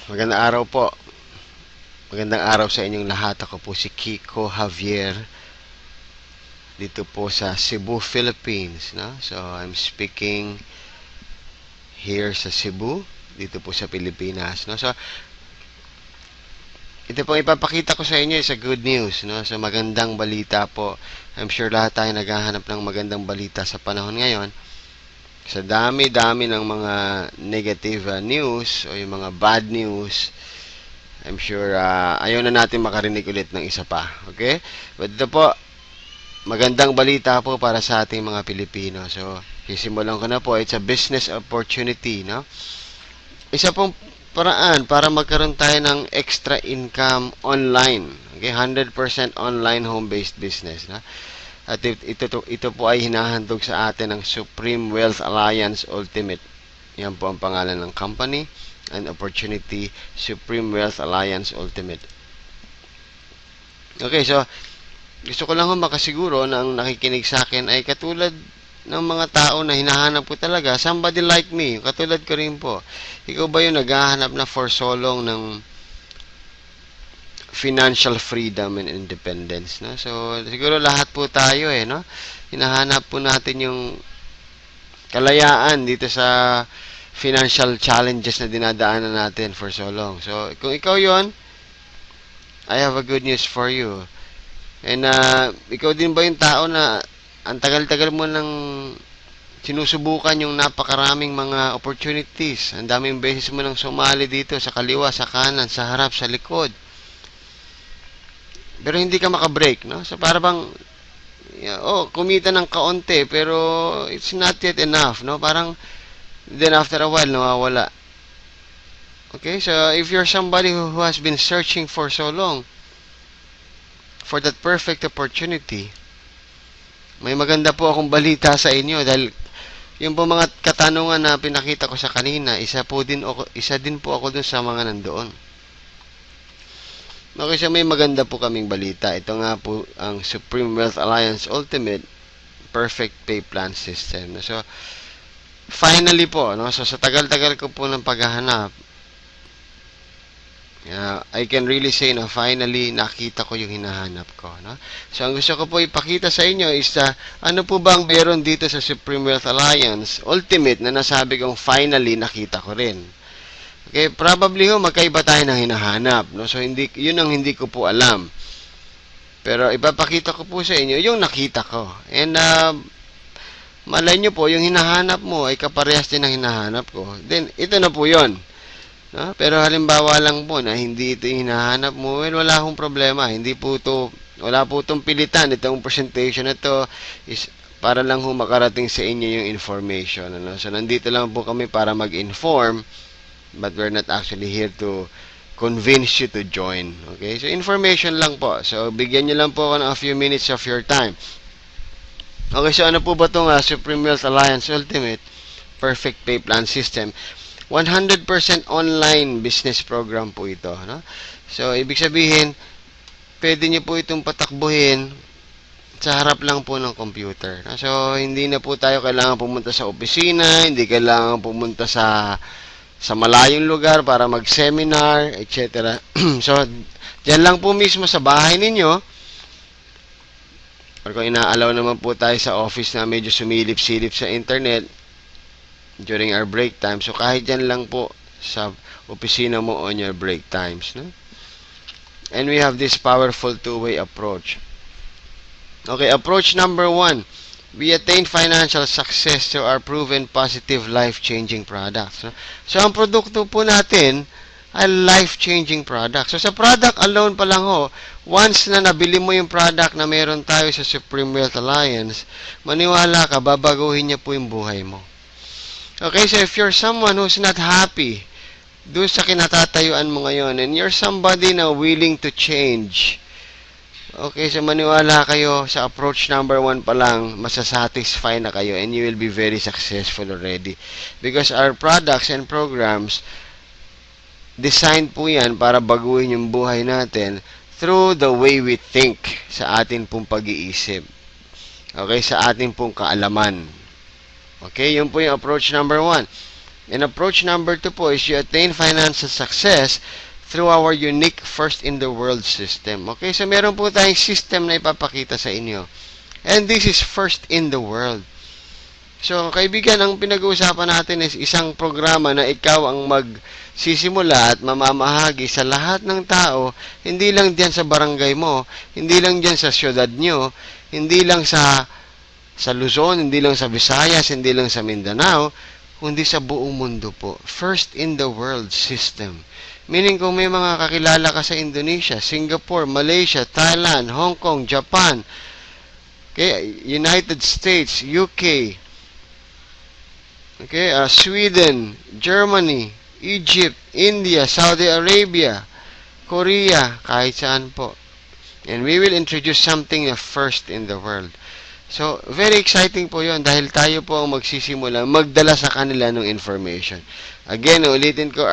Magandang araw po. Magandang araw sa inyong lahat. Ako po si Kiko Javier dito po sa Cebu, Philippines. No? So, I'm speaking here sa Cebu, dito po sa Pilipinas. No? So, ito po ipapakita ko sa inyo is a good news. No? So, magandang balita po. I'm sure lahat tayo naghahanap ng magandang balita sa panahon ngayon. Sa dami-dami ng mga negative news o yung mga bad news, I'm sure ayaw na natin makarinig ulit ng isa pa. Okay? But ito po, magandang balita po para sa ating mga Pilipino. So, sisimulan ko na po. It's a business opportunity. No? Isa pong paraan para magkaroon tayo ng extra income online. Okay? 100% online home-based business. No? At ito po ay hinahandog sa atin ng Supreme Wealth Alliance Ultimate. Yan po ang pangalan ng company and opportunity, Supreme Wealth Alliance Ultimate. Okay, so gusto ko lang makasiguro na ang nakikinig sa akin ay katulad ng mga tao na hinahanap ko talaga, somebody like me, katulad ko rin po. Ikaw ba yung naghahanap na for so long ng financial freedom and independence, no? So, siguro lahat po tayo no? Hinahanap po natin yung kalayaan dito sa financial challenges na dinadaanan natin for so long. So, kung ikaw yon, I have a good news for you. And ikaw din ba yung tao na ang tagal-tagal mo nang sinusubukan yung napakaraming mga opportunities. Ang daming beses mo nang sumali dito sa kaliwa, sa kanan, sa harap, sa likod. Pero hindi ka makabreak, no? So, para bang, kumita ng kaunti, pero it's not yet enough, no? Parang, then after a while, nawawala. Okay, so if you're somebody who has been searching for so long for that perfect opportunity, may maganda po akong balita sa inyo dahil yung po mga katanungan na pinakita ko sa kanina, isa din po ako dun sa mga nandoon. Okay, so may maganda po kaming balita. Ito nga po ang Supreme Wealth Alliance Ultimate Perfect Pay Plan System. So, finally po, no? So, sa tagal-tagal ko po ng paghahanap, I can really say na finally nakita ko yung hinahanap ko. No? So, ang gusto ko po ipakita sa inyo is ano po bang meron dito sa Supreme Wealth Alliance Ultimate na nasabi kong finally nakita ko rin. Okay, probably magkaiba tayo ng hinahanap. No? So, yun ang hindi ko po alam. Pero ipapakita ko po sa inyo yung nakita ko. And malay nyo po, yung hinahanap mo ay kaparehas din ng hinahanap ko. Then, ito na po yun. No? Pero halimbawa lang po na hindi ito yung hinahanap mo, well, wala akong problema. Wala po itong pilitan. Itong presentation na ito is para lang makarating sa inyo yung information. Ano? So, nandito lang po kami para mag-inform, but we're not actually here to convince you to join. Okay? So, information lang po. So, bigyan nyo lang po ako ng a few minutes of your time. Okay, so ano po ba itong Supreme Wealth Alliance Ultimate Perfect Pay Plan System? 100% online business program po ito. No? So, ibig sabihin, pwede nyo po itong patakbuhin sa harap lang po ng computer. No? So, hindi na po tayo kailangan pumunta sa opisina, hindi kailangan pumunta sa malayong lugar para mag-seminar, etc. So, dyan lang po mismo sa bahay ninyo, or kung inaalaw naman po tayo sa office na medyo sumilip-silip sa internet during our break time, so kahit dyan lang po sa opisina mo on your break times. No? And we have this powerful two-way approach. Okay, approach number 1. We attain financial success through our proven positive life-changing products. So, ang produkto po natin ay life-changing products. So, sa product alone pa lang once na nabili mo yung product na meron tayo sa Supreme Wealth Alliance, maniwala ka, babaguhin niya po yung buhay mo. Okay, so if you're someone who's not happy doon sa kinatatayuan mo ngayon, and you're somebody na willing to change, okay, so maniwala kayo sa approach number 1 pa lang, masasatisfy na kayo and you will be very successful already. Because our products and programs, designed po yan para baguhin yung buhay natin through the way we think, sa atin pong pag-iisip. Okay, sa atin pong kaalaman. Okay, yun po yung approach number 1. And approach number 2 po is you attain financial success through our unique first-in-the-world system. Okay, so meron po tayong system na ipapakita sa inyo. And this is first in the world. So, kaibigan, ang pinag-uusapan natin is isang programa na ikaw ang magsisimula at mamamahagi sa lahat ng tao, hindi lang diyan sa barangay mo, hindi lang diyan sa syudad nyo, hindi lang sa Luzon, hindi lang sa Visayas, hindi lang sa Mindanao, kundi sa buong mundo po. First in the world system. Meaning kung may mga kakilala ka sa Indonesia, Singapore, Malaysia, Thailand, Hong Kong, Japan, okay, United States, UK, okay, Sweden, Germany, Egypt, India, Saudi Arabia, Korea, kahit saan po. And we will introduce something first in the world. So, very exciting po yon dahil tayo po ang magsisimula magdala sa kanila ng information. Again, ulitin ko,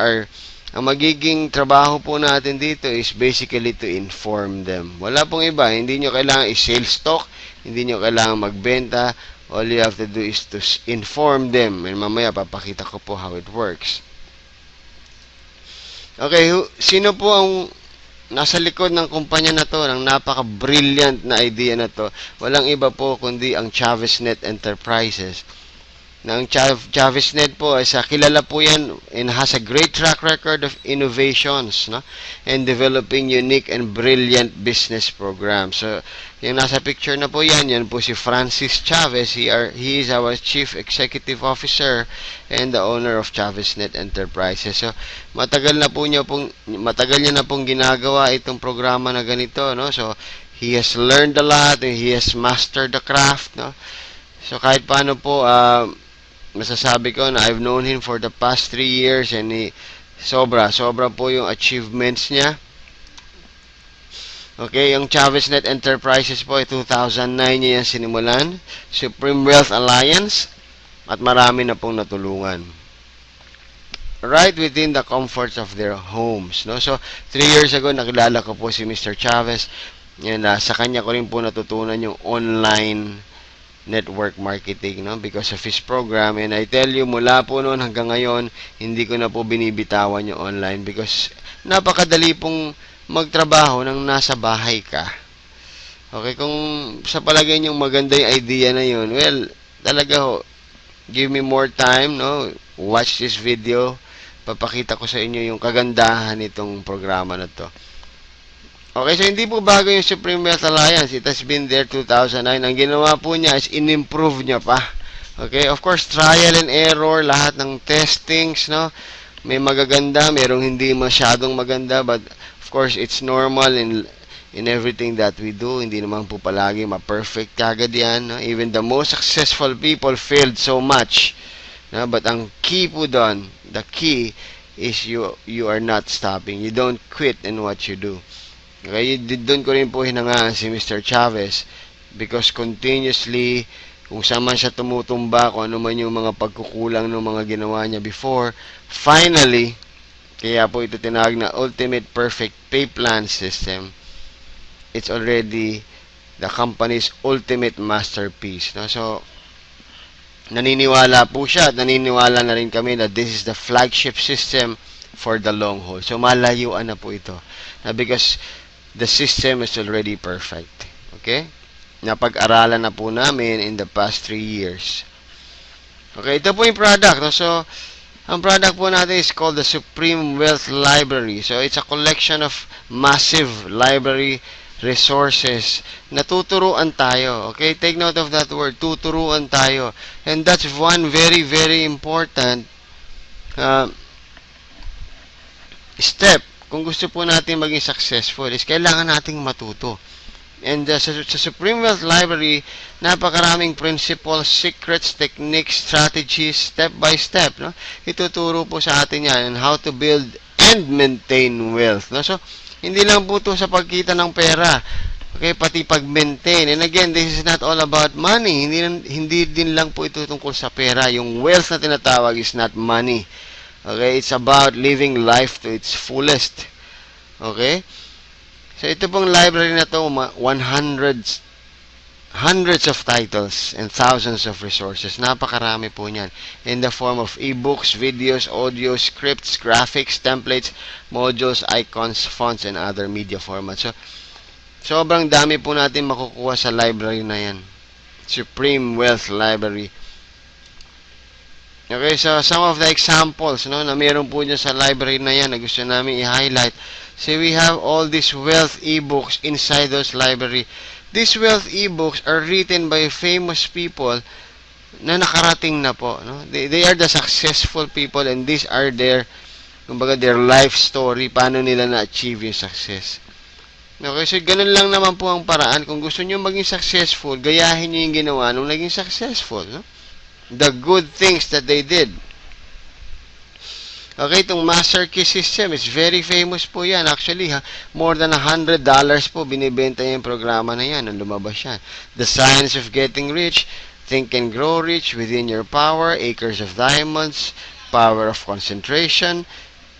ang magiging trabaho po natin dito is basically to inform them. Wala pong iba, hindi nyo kailangan i-sales talk, hindi nyo kailangan magbenta, all you have to do is to inform them. And mamaya papakita ko po how it works. Okay, sino po ang nasa likod ng kumpanya na to, ng napaka-brilliant na idea na to? Walang iba po kundi ang ChavesNet Enterprises. Ang ChavesNet po ay kilala po yan and has a great track record of innovations, no? And developing unique and brilliant business programs. So, yung nasa picture na po yan po si Francis Chavez. He is our Chief Executive Officer and the owner of ChavesNet Enterprises. So, matagal niya na pong ginagawa itong programa na ganito, no? So, he has learned a lot and he has mastered the craft, no? So, kahit paano po, masasabi ko na I've known him for the past 3 years and sobra po yung achievements niya. Okay, yung ChavesNet Enterprises po ay 2009 niya yan sinimulan, Supreme Wealth Alliance, at marami na pong natulungan. Right within the comforts of their homes, no? So, 3 years ago, nakilala ko po si Mr. Chavez, and sa kanya ko rin po natutunan yung online network marketing, no? Because of his program. And I tell you, mula po noon hanggang ngayon, hindi ko na po binibitawan yung online because napakadali pong magtrabaho nang nasa bahay ka. Okay, kung sa palagay nyo maganda yung idea na yun, well, talaga ho, give me more time, no? Watch this video. Papakita ko sa inyo yung kagandahan nitong programa na to. Okay, so hindi po bago yung Supreme Wealth Alliance. It has been there 2009. Ang ginawa po niya is in-improve niya pa. Okay, of course, trial and error, lahat ng testings, no? May magaganda, merong hindi masyadong maganda, but of course, it's normal in everything that we do. Hindi naman po palagi ma-perfect kagad yan, no? Even the most successful people failed so much. No? But ang key po doon, the key is you are not stopping. You don't quit in what you do. Okay, doon ko rin po hinangaan si Mr. Chavez because continuously, kung saan man siya tumutumba, kung ano man yung mga pagkukulang ng mga ginawa niya before, finally, kaya po ito tinawag na Ultimate Perfect Pay Plan System. It's already the company's ultimate masterpiece. No? So, naniniwala po siya at naniniwala na rin kami that this is the flagship system for the long haul. So, malayuan na po ito. Because the system is already perfect. Okay? Napag-aralan na po namin in the past 3 years. Okay, ito po yung product. No? So, ang product po natin is called the Supreme Wealth Library. So, it's a collection of massive library resources. Natuturuan tayo. Okay? Take note of that word. Tuturuan tayo. And that's one very, very important step. Kung gusto po natin maging successful, is kailangan nating matuto. And sa Supreme Wealth Library, napakaraming principles, secrets, techniques, strategies, step by step. No? Ituturo po sa atin yan on how to build and maintain wealth. No? So, hindi lang po ito sa pagkita ng pera. Okay, pati pag-maintain. And again, this is not all about money. Hindi din lang po ito tungkol sa pera. Yung wealth na tinatawag is not money. Okay, it's about living life to its fullest. Okay? So, ito pong library na to, 100 hundreds of titles and thousands of resources. Napakarami po niyan. In the form of ebooks, videos, audio, scripts, graphics, templates, modules, icons, fonts, and other media formats. So, sobrang dami po natin makukuha sa library na yan. Supreme Wealth Library. Okay, so some of the examples no, na meron po dyan sa library na yan na gusto namin i-highlight. So we have all these wealth ebooks inside those library. These wealth ebooks are written by famous people na nakarating na po. No? They are the successful people and these are kumbaga, their life story, paano nila na-achieve yung success. Okay, so ganun lang naman po ang paraan. Kung gusto nyo maging successful, gayahin nyo yung ginawa nung naging successful. No? The good things that they did. Okay, itong Master Key System is very famous po yan. Actually, more than $100 po binibenta yung programa na yan nung lumabas yan. The Science of Getting Rich, Think and Grow Rich, Within Your Power, Acres of Diamonds, Power of Concentration,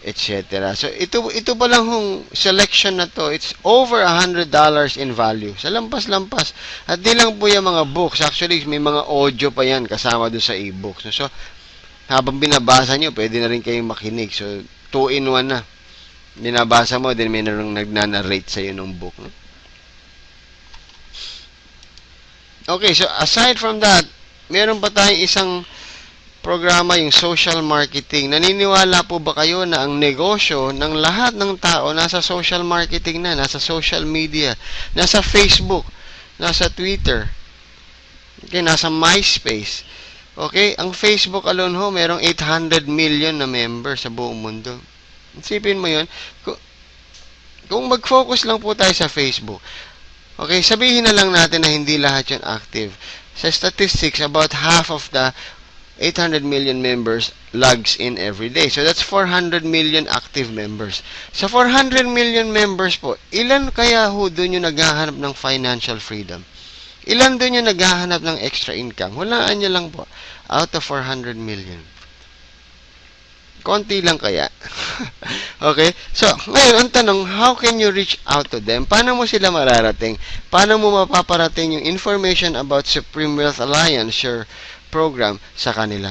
etc. So, ito pa lang yung selection na to, it's over $100 in value. Sa lampas-lampas. At di lang po yung mga books. Actually, may mga audio pa yan kasama doon sa e-books. So, habang binabasa nyo, pwede na rin kayong makinig. So, 2-in-1 na. Binabasa mo, then may nagnanarrate sa'yo ng book. No? Okay, so aside from that, meron pa tayong isang programa, yung social marketing. Naniniwala po ba kayo na ang negosyo ng lahat ng tao nasa social marketing na, nasa social media, nasa Facebook, nasa Twitter, okay, nasa MySpace. Okay, ang Facebook alone ho, merong 800 million na members sa buong mundo. Isipin mo yun. Kung mag-focus lang po tayo sa Facebook, okay, sabihin na lang natin na hindi lahat yun active. Sa statistics, about half of the 800 million members logs in every day. So, that's 400 million active members. Sa 400 million members po, ilan kaya ho doon yung naghahanap ng financial freedom? Ilan doon yung naghahanap ng extra income? Hulaan nyo lang po. Out of 400 million. Konti lang kaya. Okay? So, ngayon, ang tanong, how can you reach out to them? Paano mo sila mararating? Paano mo mapaparating yung information about Supreme Wealth Alliance, your program, sa kanila?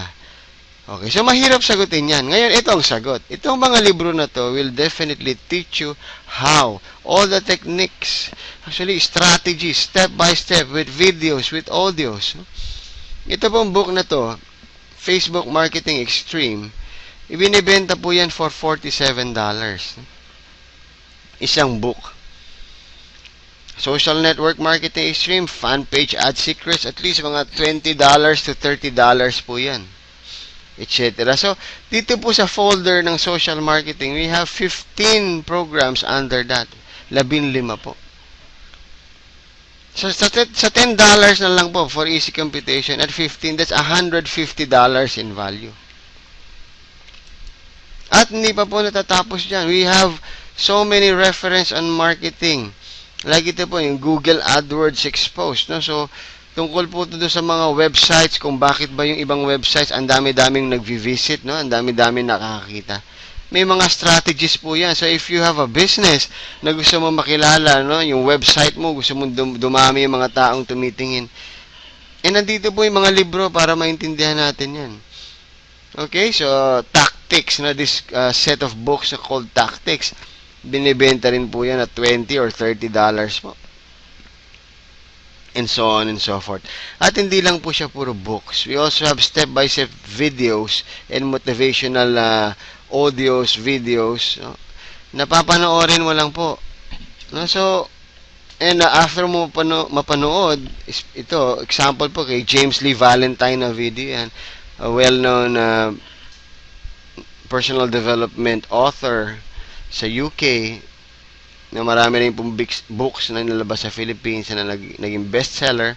Okay, so mahirap sagutin yan. Ngayon, ito ang sagot. Itong mga libro na to will definitely teach you how. All the techniques, actually, strategies, step by step, with videos, with audios. Ito pong book na to, Facebook Marketing Extreme, ibinibenta po yan for $47. Isang book. Social Network Marketing Extreme, Fan Page Ad Secrets, at least mga $20 to $30 po yan. Etc. So, dito po sa folder ng social marketing, we have 15 programs under that. 15 po. So, sa $10 na lang po for easy computation, at 15, that's $150 in value. At hindi pa po natatapos dyan. We have so many reference on marketing. Like ito po, yung Google AdWords Exposed. No? So, tungkol po ito sa mga websites, kung bakit ba yung ibang websites, ang dami-daming nag-visit, no? Ang dami-daming nakakakita. May mga strategies po yan. So, if you have a business na gusto mo makilala, no? Yung website mo, gusto mo dumami yung mga taong tumitingin. Nandito po yung mga libro para maintindihan natin yan. Okay, so, Tactics, na this set of books called Tactics, binibenta rin po yan at $20 or $30 po. And so on and so forth. At hindi lang po siya puro books. We also have step-by-step videos and motivational audios, videos. No? Napapanoorin mo lang po. No? So, and after mo mapanood, ito, example po kay James Lee Valentine na video yan. A well-known personal development author sa UK, na marami rin pong books na nilabas sa Philippines na naging bestseller.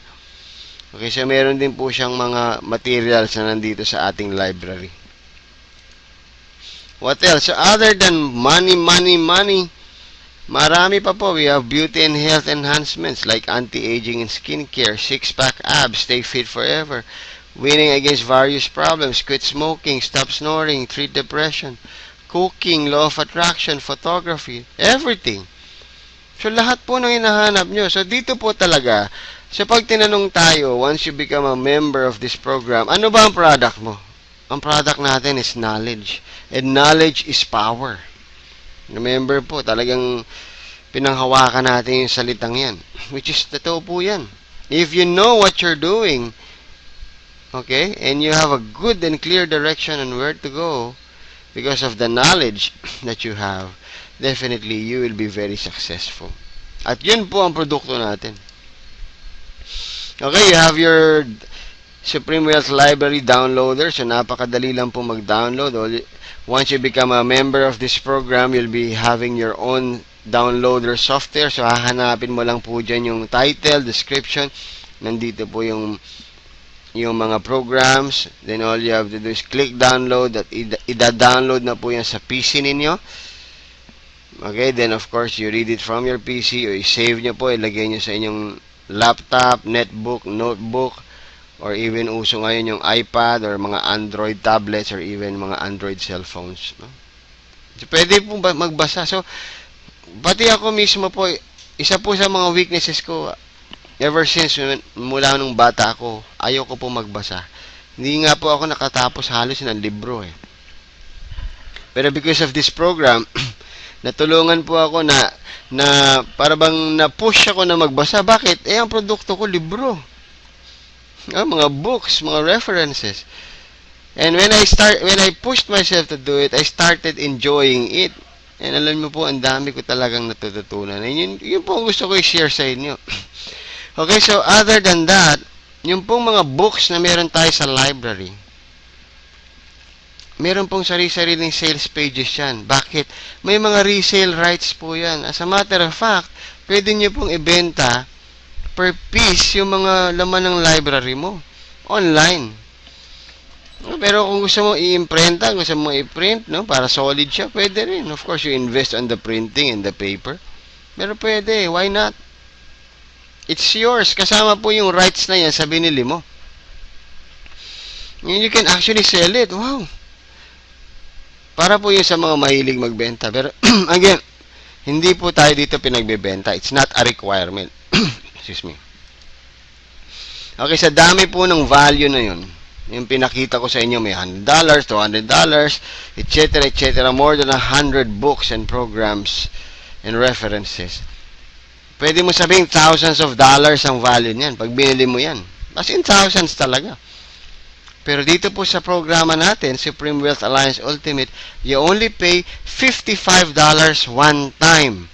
Okay, so meron din po siyang mga materials na nandito sa ating library. What else? So other than money, marami pa po. We have beauty and health enhancements like anti-aging and skincare, six-pack abs, stay fit forever, winning against various problems, quit smoking, stop snoring, treat depression, cooking, law of attraction, photography, everything. So, lahat po ng hinahanap nyo. So, dito po talaga, So, pag tinanong tayo, once you become a member of this program, ano ba ang product mo? Ang product natin is knowledge. And knowledge is power. Remember po, talagang pinanghawakan natin yung salitang yan. Which is, totoo po yan. If you know what you're doing, okay, and you have a good and clear direction on where to go, because of the knowledge that you have, definitely you will be very successful. At yun po ang produkto natin. Okay, you have your Supreme Wealth Library downloader. So, napakadali lang po mag-download. Once you become a member of this program, you'll be having your own downloader software. So, hahanapin mo lang po dyan yung title, description. Nandito po yung mga programs. Then, all you have to do is click download. At ida-download na po yan sa PC ninyo. Okay, then of course, you read it from your PC or i-save nyo po. Ilagay nyo sa inyong laptop, netbook, notebook, or even uso ngayon yung iPad or mga Android tablets or even mga Android cellphones. No? So, pwede po magbasa. So, pati ako mismo po, isa po sa mga weaknesses ko, ever since, mula nung bata ako, ayoko po magbasa. Hindi nga po ako nakatapos halos ng libro eh. Pero because of this program, natulungan po ako na para bang na-push ako na magbasa. Bakit? Ang produkto ko, libro. Mga books, mga references. And when I pushed myself to do it, I started enjoying it. And alam mo po, ang dami ko talagang natututunan. And yun po ang gusto ko i-share sa inyo. Okay, so other than that, yung pong mga books na meron tayo sa library, meron pong sarili-sariling sales pages yan. Bakit? May mga resale rights po yan. As a matter of fact, pwede nyo pong ibenta per piece yung mga laman ng library mo. Online. Pero kung gusto mo i-imprenta, gusto mo i-print, no, para solid siya, pwede rin. Of course, you invest on the printing and the paper. Pero pwede. Why not? It's yours. Kasama po yung rights na yan sa binili mo. You can actually sell it. Wow. Para po yun sa mga mahilig magbenta. Pero, again, hindi po tayo dito pinagbebenta. It's not a requirement. Excuse me. Okay, sa dami po ng value na yun, yung pinakita ko sa inyo, may $100, $200, etc., etc., more than 100 books and programs and references. Pwede mo sabihin thousands of dollars ang value niyan pag binili mo yan. As in thousands talaga. Pero dito po sa programa natin, Supreme Wealth Alliance Ultimate, you only pay $55 one time.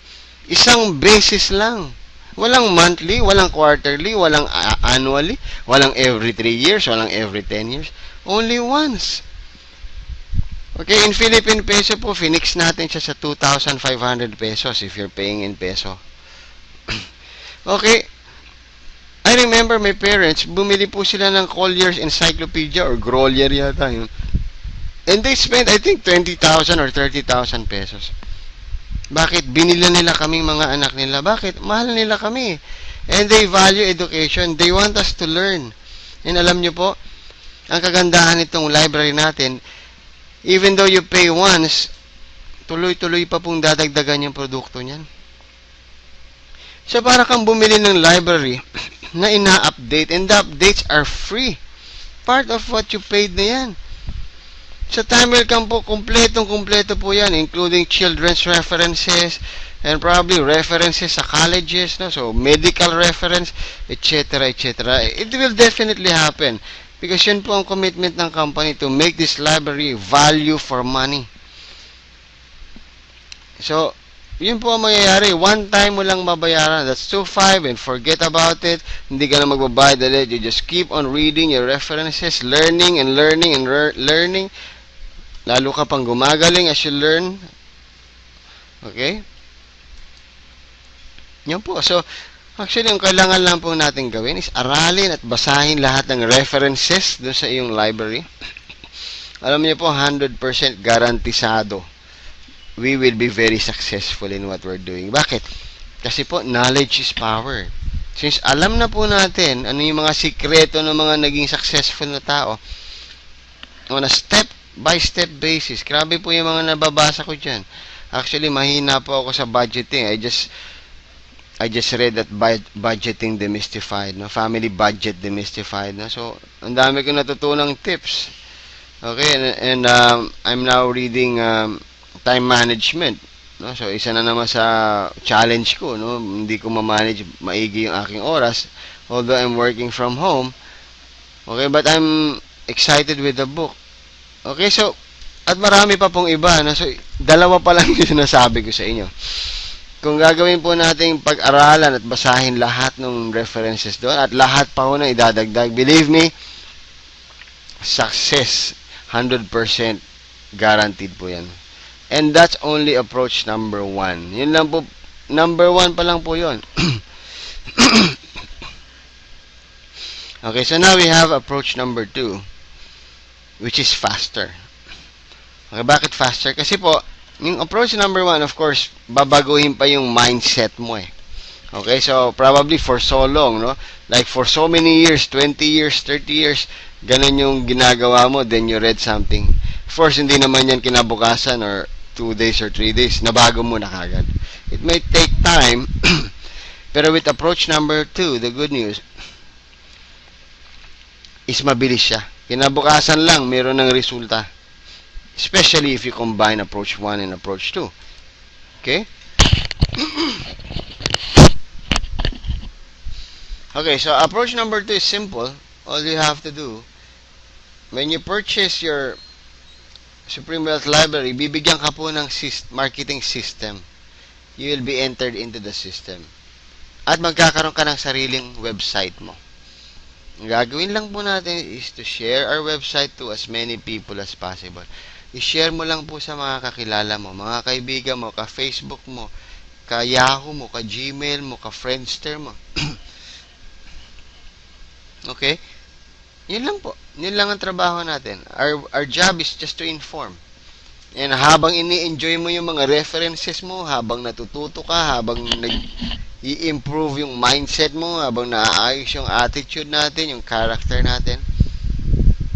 Isang beses lang. Walang monthly, walang quarterly, walang annually, walang every 3 years, walang every 10 years. Only once. Okay, in Philippine peso po, finix natin siya sa 2,500 pesos if you're paying in peso. Okay. I remember my parents, bumili po sila ng Collier's Encyclopedia or Grolier yata yun. And they spent, I think, 20,000 or 30,000 pesos. Bakit? Binila nila kaming mga anak nila. Bakit? Mahal nila kami. And they value education. They want us to learn. And alam nyo po, ang kagandahan nitong library natin, even though you pay once, tuloy-tuloy pa pong dadagdagan yung produkto niyan. So, para kang bumili ng library na ina-update, and the updates are free. Part of what you paid na yan. Sa Time Welcome po, kumpletong-kumpleto po yan, including children's references, and probably references sa colleges, no? So, medical reference, etc., etc. It will definitely happen. Because yun po ang commitment ng company to make this library value for money. So, yun po ang mangyayari. One time mo lang mabayaran. That's 2.5 and forget about it. Hindi ka na magbabayad ulit. You just keep on reading your references, learning and learning and learning. Lalo ka pang gumagaling as you learn. Okay? Yun po. So, actually, ang kailangan lang po natin gawin is aralin at basahin lahat ng references dun sa iyong library. Alam niyo po, 100% garantisado. We will be very successful in what we're doing. Bakit? Kasi po, knowledge is power. Since alam na po natin ano yung mga sikreto ng mga naging successful na tao, on a step-by-step basis, grabe po yung mga nababasa ko dyan. Actually, mahina po ako sa budgeting. I just read that budgeting demystified, no? Family budget demystified, no? So, ang dami ko natutunang tips. Okay, and I'm now reading time management, no? So, isa na naman sa challenge ko, no? Hindi ko ma-manage maigi yung aking oras, although I'm working from home. Okay, but I'm excited with the book. Okay, so, at marami pa pong iba, no? So, dalawa pa lang yung sinasabi ko sa inyo. Kung gagawin po nating pag-aralan at basahin lahat ng references doon at lahat pa po na idadagdag, believe me, success 100% guaranteed po yan. And that's only approach number 1. Yun lang po, number 1 pa lang po yun. Okay, so now we have approach number 2, which is faster. Okay, bakit faster? Kasi po, yung approach number 1, of course, babaguhin pa yung mindset mo eh. Okay, so probably for so long, no? Like for so many years, 20 years, 30 years, ganun yung ginagawa mo, then you read something. Of course, hindi naman yan kinabukasan or 2 days or 3 days, nabago mo na kagad. It may take time, pero with approach number 2, the good news is mabilis siya. Kinabukasan lang, meron ng resulta. Especially if you combine approach 1 and approach 2. Okay? Okay, so approach number 2 is simple. All you have to do, when you purchase your Supreme Wealth Library, bibigyan ka po ng marketing system. You will be entered into the system. At magkakaroon ka ng sariling website mo. Ang gagawin lang po natin is to share our website to as many people as possible. I-share mo lang po sa mga kakilala mo, mga kaibigan mo, ka-Facebook mo, ka-Yahoo mo, ka-Gmail mo, ka-Friendster mo. Okay? Yun lang po. Yun lang ang trabaho natin. Our job is just to inform. And habang ini-enjoy mo yung mga references mo, habang natututo ka, habang nag-i-improve yung mindset mo, habang naaayos yung attitude natin, yung character natin,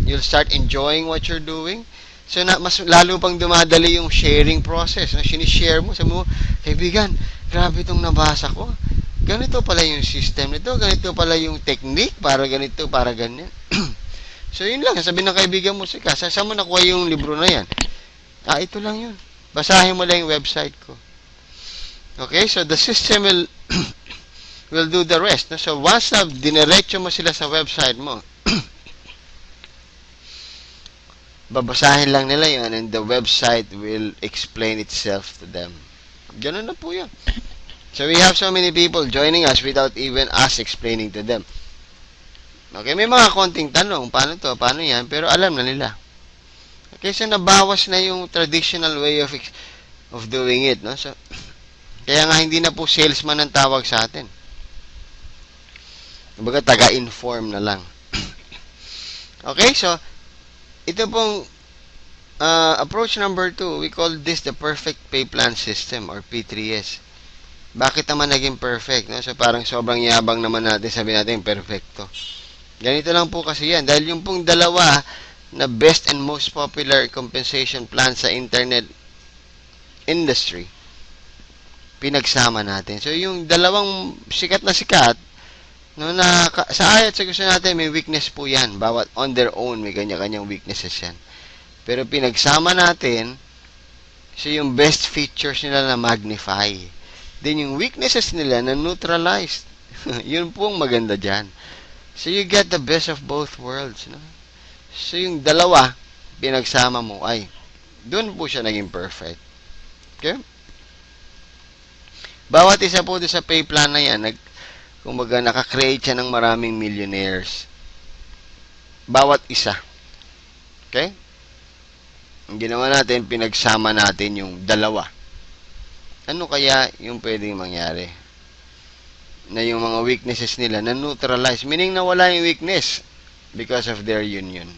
you'll start enjoying what you're doing. So, mas lalo pang dumadali yung sharing process. Sinishare mo, sabi mo, kaibigan, grabe itong nabasa ko. Ganito pala yung system nito, ganito pala yung technique, para ganito, para ganyan. So, yun lang. Sabi ng kaibigan mo, sika, saan mo nakuha yung libro na yan? Ito lang yun. Basahin mo lang yung website ko. Okay, so the system will do the rest. So, once na dinerecho mo sila sa website mo, babasahin lang nila yun and the website will explain itself to them. Ganun na po yun. So, we have so many people joining us without even us explaining to them. Okay, may mga konting tanong, paano to, paano yan, pero alam na nila. Okay, so nabawas na yung traditional way of doing it, no? So, kaya nga hindi na po salesman ang tawag sa atin. Kumbaga, taga-inform na lang. Okay, so, ito pong approach number 2, we call this the perfect pay plan system or P3S. Bakit naman naging perfect? No? So parang sobrang yabang naman natin, sabi natin perfecto. Ganito lang po kasi yan. Dahil yung pong dalawa na best and most popular compensation plan sa internet industry, pinagsama natin. So yung dalawang sikat na sikat, no, na sa ayat sa gusto natin, may weakness po yan. Bawat on their own, may kanya-kanyang weaknesses yan. Pero pinagsama natin, so yung best features nila na magnify. Then yung weaknesses nila na neutralized. Yun po ang maganda dyan. So you get the best of both worlds. No? So yung dalawa, pinagsama mo, ay, doon po siya naging perfect. Okay? Bawat isa po sa pay plan na yan, kumbaga nakakreate siya ng maraming millionaires. Bawat isa. Okay? Ang ginawa natin, pinagsama natin yung dalawa. Ano kaya yung pwedeng mangyari? Na yung mga weaknesses nila na neutralize. Meaning nawala yung weakness because of their union.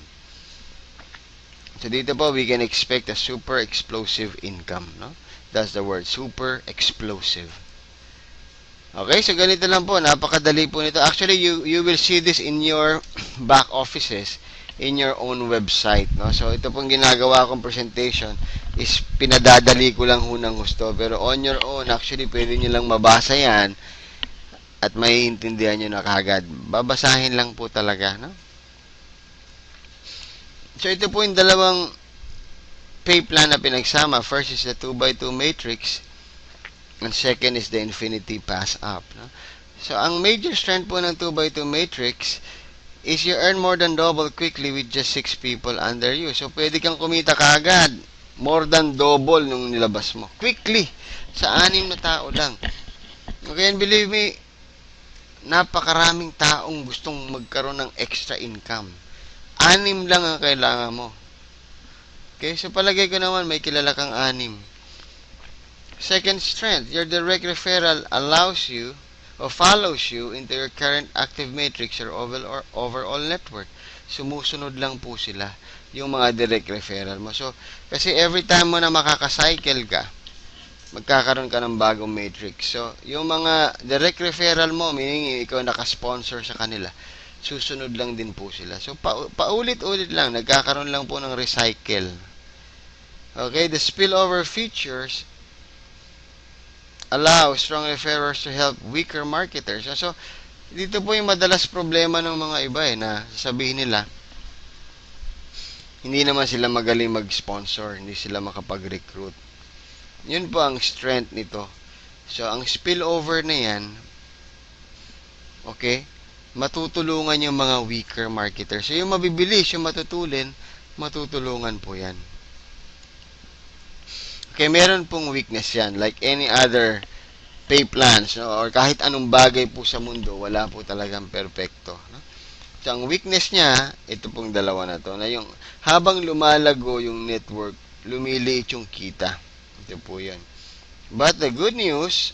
So dito po, we can expect a super explosive income. No? That's the word, super explosive. Okay, so ganito lang po. Napakadali po nito. Actually, you will see this in your back offices, in your own website. No? So ito pong ginagawa kong presentation is pinadadali ko lang ho ng gusto. Pero on your own, actually, pwede nyo lang mabasa yan at maiintindihan nyo na kagad. Babasahin lang po talaga, no? So, ito po yung dalawang pay plan na pinagsama. First is the 2x2 matrix, and second is the infinity pass up, no? So, ang major strength po ng 2x2 matrix is you earn more than double quickly with just 6 people under you. So, pwede kang kumita kaagad. More than double nung nilabas mo. Quickly. Sa 6 na tao lang. Okay, and believe me, napakaraming taong gustong magkaroon ng extra income. 6 lang ang kailangan mo. Okay, so palagay ko naman may kilala kang 6. Second strength, your direct referral allows you o follows you into your current active matrix or overall network. Sumusunod lang po sila yung mga direct referral mo. So, kasi every time mo na makakacycle ka, magkakaroon ka ng bagong matrix. So, yung mga direct referral mo, meaning ikaw nakasponsor sa kanila, susunod lang din po sila. So, paulit-ulit lang, nagkakaroon lang po ng recycle. Okay, the spillover features allow strong referrers to help weaker marketers. So, dito po yung madalas problema ng mga iba na sasabihin nila, hindi naman sila magaling mag-sponsor, hindi sila makapag-recruit. Yun po ang strength nito. So, ang spillover na yan, okay, matutulungan yung mga weaker marketers. So, yung mabibilis, yung matutulungan po yan. Okay, meron pong weakness yan. Like any other pay plans, no? Or kahit anong bagay po sa mundo, wala po talagang perfecto. No? So, ang weakness niya, ito pong dalawa na to, na yung habang lumalago yung network, lumiliit yung kita. Ito po yan. But the good news,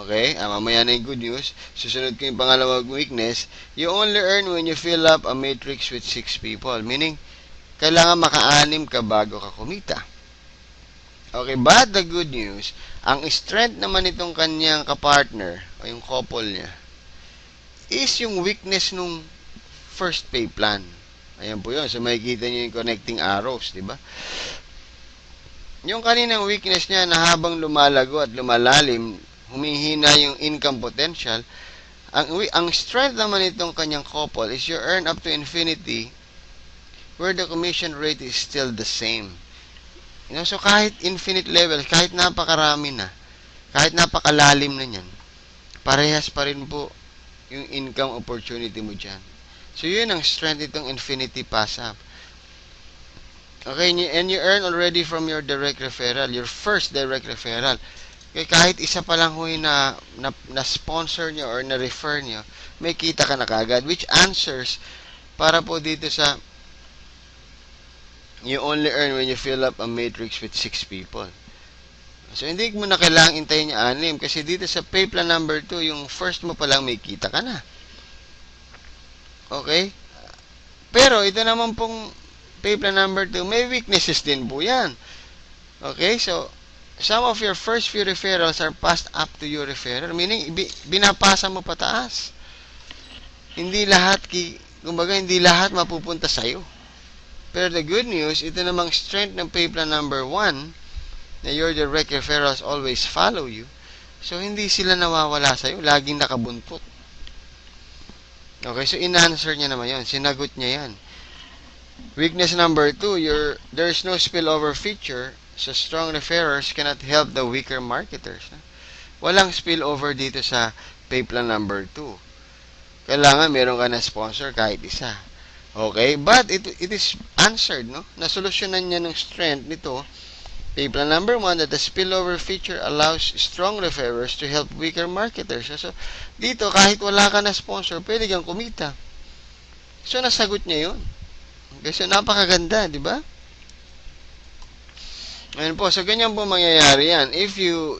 okay, mamaya na yung good news, susunod ko yung pangalawang weakness, you only earn when you fill up a matrix with 6 people. Meaning, kailangan maka-6 ka bago ka kumita. Okay, but the good news, ang strength naman itong kanyang kapartner, o yung couple niya, is yung weakness nung first pay plan. Ayan po yun. So, makikita nyo yung connecting arrows, di ba? Yung kaninang weakness niya na habang lumalago at lumalalim, humihina yung income potential, ang strength naman itong kanyang couple is you earn up to infinity where the commission rate is still the same. You know, so kahit infinite level, kahit napakarami na, kahit napakalalim na yan, parehas pa rin po yung income opportunity mo dyan. So yun ang strength itong infinity pass up. Okay, and you earn already from your direct referral, your first direct referral. Okay, kahit isa pa lang huy na sponsor nyo or na-refer nyo, may kita ka na kagad, which answers para po dito sa you only earn when you fill up a matrix with 6 people. So, hindi mo na kailangang intayin yung 6 kasi dito sa pay plan number 2, yung first mo pa lang may kita ka na. Okay? Pero, ito naman pong pay plan number 2, may weaknesses din po yan. Okay? So, some of your first few referrals are passed up to your referrer. Meaning, binapasa mo pataas. Hindi lahat, kumbaga, hindi lahat mapupunta sa'yo. Pero the good news, ito namang strength ng pay plan number 1, na your direct referrals always follow you. So, hindi sila nawawala sa'yo. Laging nakabuntot. Okay, so in-answer niya naman yun. Sinagot niya yan. Weakness number 2, there's no spillover feature, so strong referrers cannot help the weaker marketers. Walang spillover dito sa pay plan number 2. Kailangan meron ka na sponsor kahit isa. Okay, but it is answered, no? Nasolusyonan niya ng strength nito. Pay plan number 1, that the spillover feature allows strong referrers to help weaker marketers. So, dito, kahit wala ka na sponsor, pwede kang kumita. So, nasagot niya yun. Okay, so, napakaganda, di ba? Ayan po, so, ganyan po mangyayari yan. If you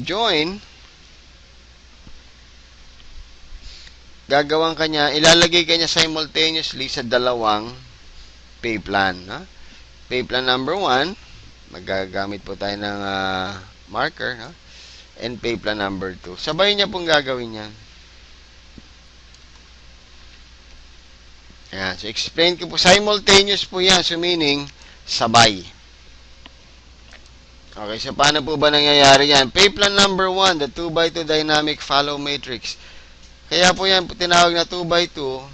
join, gagawin ka niya, ilalagay ka niya simultaneously sa dalawang pay plan. No? Pay plan number 1, magagamit po tayo ng marker. No? And pay plan number 2. Sabay niya pong gagawin yan. Ayan. So, explain ko po. Simultaneous po yan. So, meaning, sabay. Okay, so paano po ba nangyayari yan? Pay plan number 1, the 2x2 dynamic follow matrix. Kaya po yan tinawag na 2x2.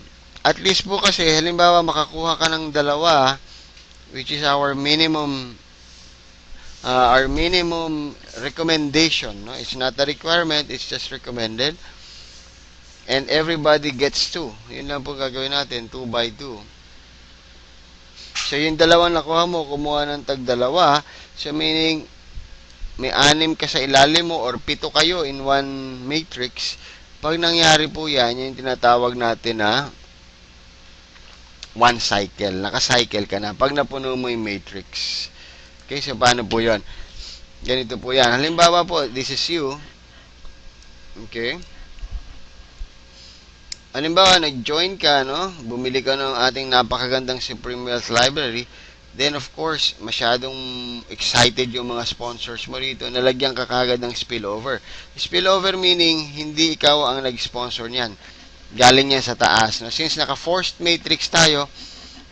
At least po kasi, halimbawa makakuha ka ng dalawa, which is our minimum recommendation. No? It's not a requirement, it's just recommended. And everybody gets 2. Yun lang po gagawin natin, 2x2. So, yung dalawang nakuha mo, kumuha ng tag-dalawa. So, meaning, may 6 ka sa ilalim mo or 7 kayo in one matrix. Pag nangyari po yan, yung tinatawag natin na one cycle. Naka-cycle ka na. Pag napuno mo yung matrix. Okay, so paano po yun? Ganito po yan. Halimbawa po, this is you. Okay. Halimbawa, nag-join ka, no? Bumili ka ng ating napakagandang Supreme Wealth Library. Then, of course, masyadong excited yung mga sponsors mo rito. Nalagyan ka kagad ng spillover. Spillover meaning, hindi ikaw ang nag-sponsor niyan. Galing yan sa taas. No? Since naka-forced matrix tayo,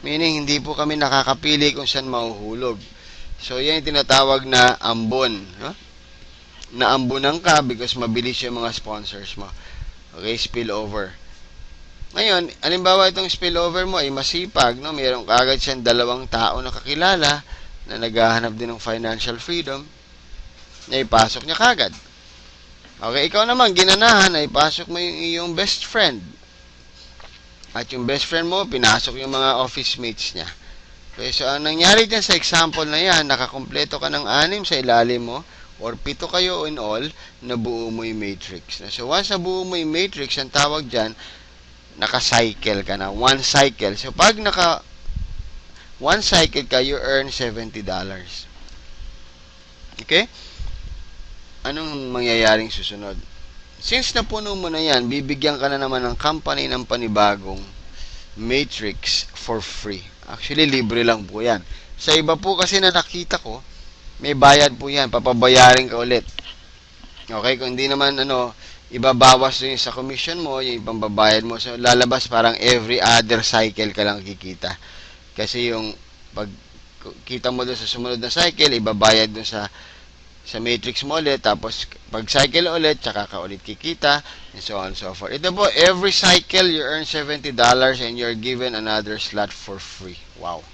meaning hindi po kami nakakapili kung saan mahuhulog. So, yan yung tinatawag na ambon. No? Naambunan ka because mabilis yung mga sponsors mo. Okay, spillover. Ngayon, halimbawa itong spillover mo ay masipag, no? Mayroon kagad siyang 2 tao na kakilala na naghahanap din ng financial freedom, na ipasok niya kagad. Okay, ikaw naman, ginanahan, na ipasok mo yung iyong best friend. At yung best friend mo, pinasok yung mga office mates niya. Okay, so ang nangyari dyan sa example na yan, nakakompleto ka ng 6 sa ilalim mo, or 7 kayo in all, nabuo mo yung matrix. So once nabuo mo yung matrix, ang tawag dyan, naka-cycle ka na. One cycle. So, pag one cycle ka, you earn $70. Okay? Anong mangyayaring susunod? Since napuno mo na yan, bibigyan ka na naman ng company ng panibagong matrix for free. Actually, libre lang po yan. Sa iba po kasi na nakita ko, may bayad po yan. Papabayarin ka ulit. Okay? Kung hindi naman, ibabawas din sa commission mo, yung pambabayad mo. So, lalabas parang every other cycle ka lang kikita. Kasi yung pag kita mo doon sa sumunod na cycle, ibabayad doon sa matrix mo ulit. Tapos, pag cycle ulit, tsaka ka ulit kikita, and so on and so forth. Ito po, every cycle, you earn $70 and you're given another slot for free. Wow.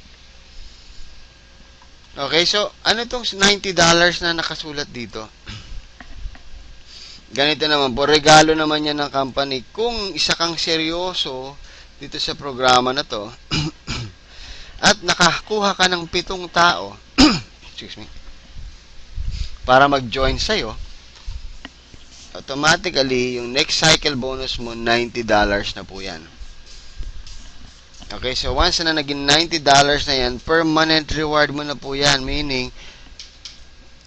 Okay, so, ano tong $90 na nakasulat dito? Ganito naman po, regalo naman yan ng company. Kung isa kang seryoso dito sa programa na to, at nakakuha ka ng 7 tao, excuse me, para mag-join sa'yo, automatically, yung next cycle bonus mo, $90 na po yan. Okay, so once na naging $90 na yan, permanent reward mo na po yan. Meaning,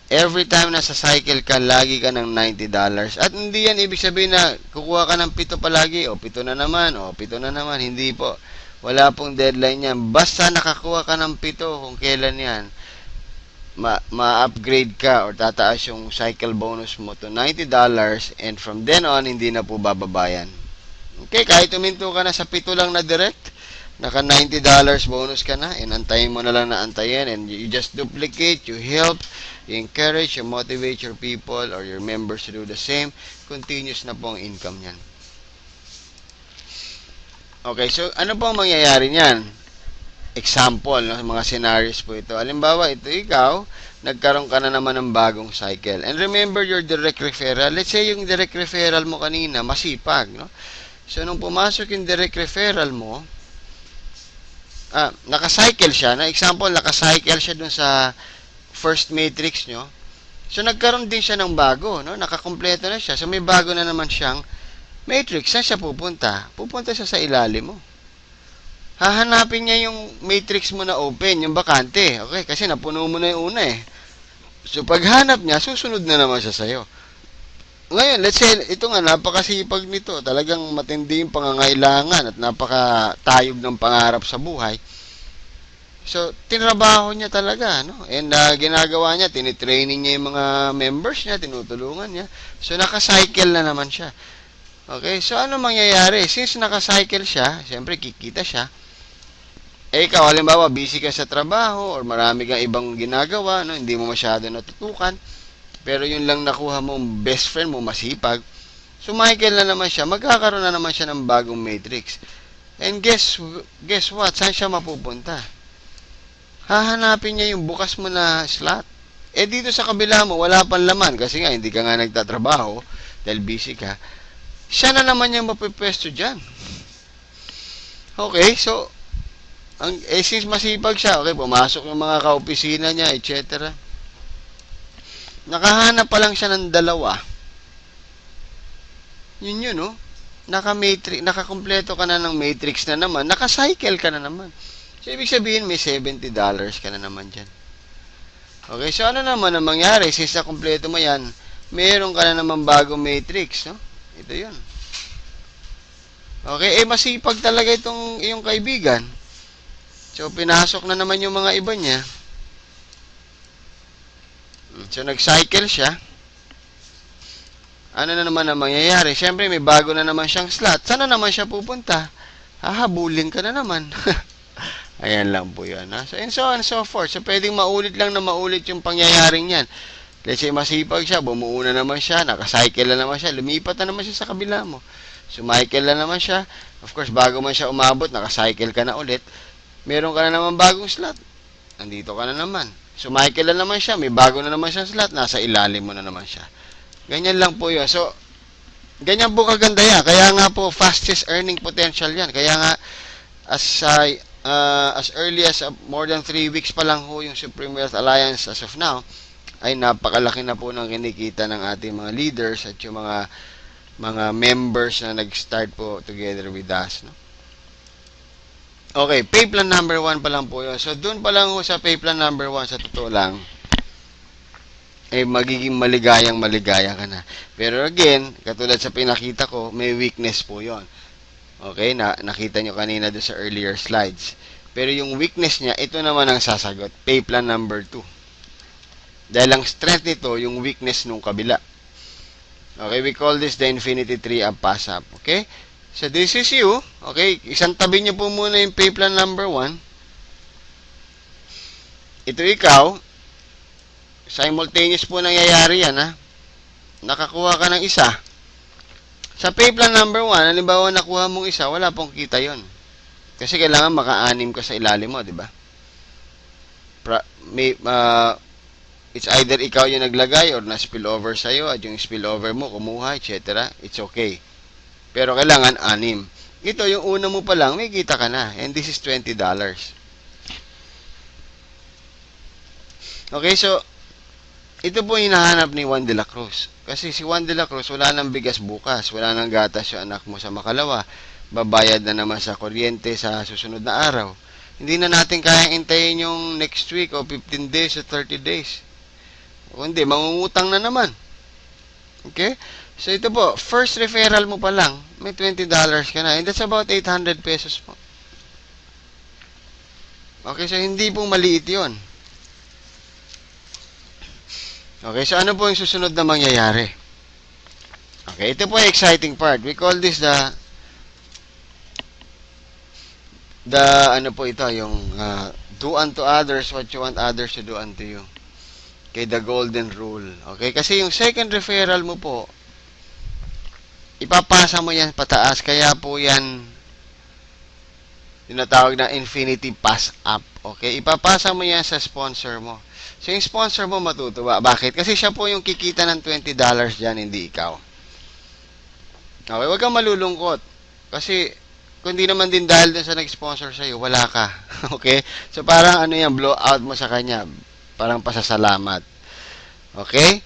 every time na sa cycle ka, lagi ka ng $90. At hindi yan ibig sabihin na kukuha ka ng 7 palagi, o 7 na naman, o 7 na naman. Hindi po. Wala pong deadline yan. Basta nakakuha ka ng 7 kung kailan yan, ma-upgrade ka or tataas yung cycle bonus mo to $90 and from then on, hindi na po bababayan. Okay, kahit uminto ka na sa 7 lang na direct, naka $90 bonus ka na, and antayin mo na lang na antayin, and you just duplicate, you help, you encourage, you motivate your people or your members to do the same. Continuous na po ang income niyan. Okay, so ano po ang mangyayari niyan? Example, no, mga scenarios po ito. Halimbawa, ito ikaw, nagkaroon ka na naman ng bagong cycle. And remember your direct referral. Let's say yung direct referral mo kanina, masipag, no? So, nung pumasok yung direct referral mo, naka-cycle siya. Na example, naka-cycle siya dun sa first matrix nyo. So, nagkaroon din siya ng bago, no? Nakakompleto na siya. So, may bago na naman siyang matrix. Saan siya pupunta? Pupunta siya sa ilalim mo. Hahanapin niya yung matrix mo na open, yung bakante. Okay, kasi napuno mo na yung una eh. So, paghanap niya, susunod na naman siya sa'yo. Ngayon, let's say, ito nga, napakasipag nito. Talagang matindi yung pangangailangan at napakatayog ng pangarap sa buhay. So, tinrabaho niya talaga, no? And ginagawa niya, tinitraining niya yung mga members niya, tinutulungan niya. So, nakacycle na naman siya. Okay, so ano mangyayari? Since nakacycle siya, siyempre kikita siya. Ikaw, halimbawa, busy ka sa trabaho or marami kang ibang ginagawa, no? Hindi mo masyado natutukan, pero yun lang nakuha mong best friend mo, masipag. So, Michael na naman siya, magkakaroon na naman siya ng bagong matrix. And guess what? Saan siya mapupunta? Hahanapin niya yung bukas mo na slot. Eh, dito sa kabila mo, wala pang laman kasi nga, hindi ka nga nagtatrabaho dahil busy ka. Siya na naman yung mapipwesto dyan. Okay, so, since masipag siya, okay, pumasok yung mga kaopisina niya, etc. Nakahanap pa lang siya ng dalawa. Yun, no? Nakakompleto ka na ng matrix na naman, nakacycle ka na naman. So, ibig sabihin, may $70 ka na naman dyan. Okay, so ano naman ang mangyari? Since nakompleto mo yan, meron ka na naman bagong matrix, no? Ito yun. Okay, masipag talaga itong iyong kaibigan. So, pinasok na naman yung mga iba niya. So, nag-cycle siya. Ano na naman ang mangyayari? Siyempre, may bago na naman siyang slot. Saan na naman siya pupunta? Hahabulin ka na naman. Ayan lang po yun. Ha? So, and so on and so forth. So, pwedeng maulit lang na maulit yung pangyayaring yan. Let's say, masipag siya, bumuo na naman siya, nakacycle na naman siya, lumipat na naman siya sa kabila mo. Sumicycle na naman siya. Of course, bago man siya umabot, nakacycle ka na ulit. Meron ka na naman bagong slot. Nandito ka na naman. Sumicycle na naman siya, may bago na naman siyang slot, nasa ilalim mo na naman siya. Ganyan lang po yun. So, ganyan po kaganda yan. Kaya nga po, fastest earning potential yan. Kaya nga, as early as more than 3 weeks pa lang ho yung Supreme Wealth Alliance as of now, ay napakalaki na po ng kinikita ng ating mga leaders at yung mga members na nag-start po together with us. No? Okay, pay plan number 1 pa lang po yun. So, dun pa lang ho sa pay plan number 1, sa totoo lang, magiging maligaya ka na. Pero again, katulad sa pinakita ko, may weakness po yon. Okay, nakita nyo kanina doon sa earlier slides. Pero yung weakness niya, ito naman ang sasagot. Pay plan number 2. Dahil ang strength nito, yung weakness nung kabila. Okay, we call this the infinity tree of pass up. Okay? So, this is you. Okay, isang tabi nyo po muna yung pay plan number 1. Ito ikaw. Simultaneous po nangyayari yan, ha? Nakakuha ka ng isa. Sa pay plan number 1, halimbawa nakuha mong isa, wala pong kita yon. Kasi kailangan maka-anim ka sa ilalim mo, di ba? It's either ikaw yung naglagay or na-spill over sa'yo at yung spill over mo, kumuha, etc. It's okay. Pero kailangan 6. Ito, yung una mo pa lang, may kita ka na. And this is $20. Okay, so, ito po hinahanap ni Juan de la Cruz. Kasi si Juan de la Cruz, wala nang bigas bukas. Wala nang gatas yung anak mo sa Makalawa. Babayad na naman sa kuryente sa susunod na araw. Hindi na natin kayang intayin yung next week o 15 days o 30 days. Kundi, mangungutang na naman. Okay? So, ito po, first referral mo pa lang, may $20 ka na. And that's about 800 pesos po. Okay, so hindi po maliit yon. Okay, so ano po yung susunod na mangyayari? Okay, ito po yung exciting part. We call this ano po ito, yung do unto others what you want others to do unto you. Okay, the golden rule. Okay, kasi yung second referral mo po, ipapasa mo yan pataas, kaya po yan tinatawag na infinity pass up. Okay, ipapasa mo yan sa sponsor mo. So, yung sponsor mo matutuwa. Bakit? Kasi siya po yung kikita ng $20 dyan, hindi ikaw. Okay, huwag kang malulungkot. Kasi, kung di naman din dahil dun sa nag-sponsor sa'yo, wala ka. Okay? So, parang ano yan, blow out mo sa kanya. Parang pasasalamat. Okay?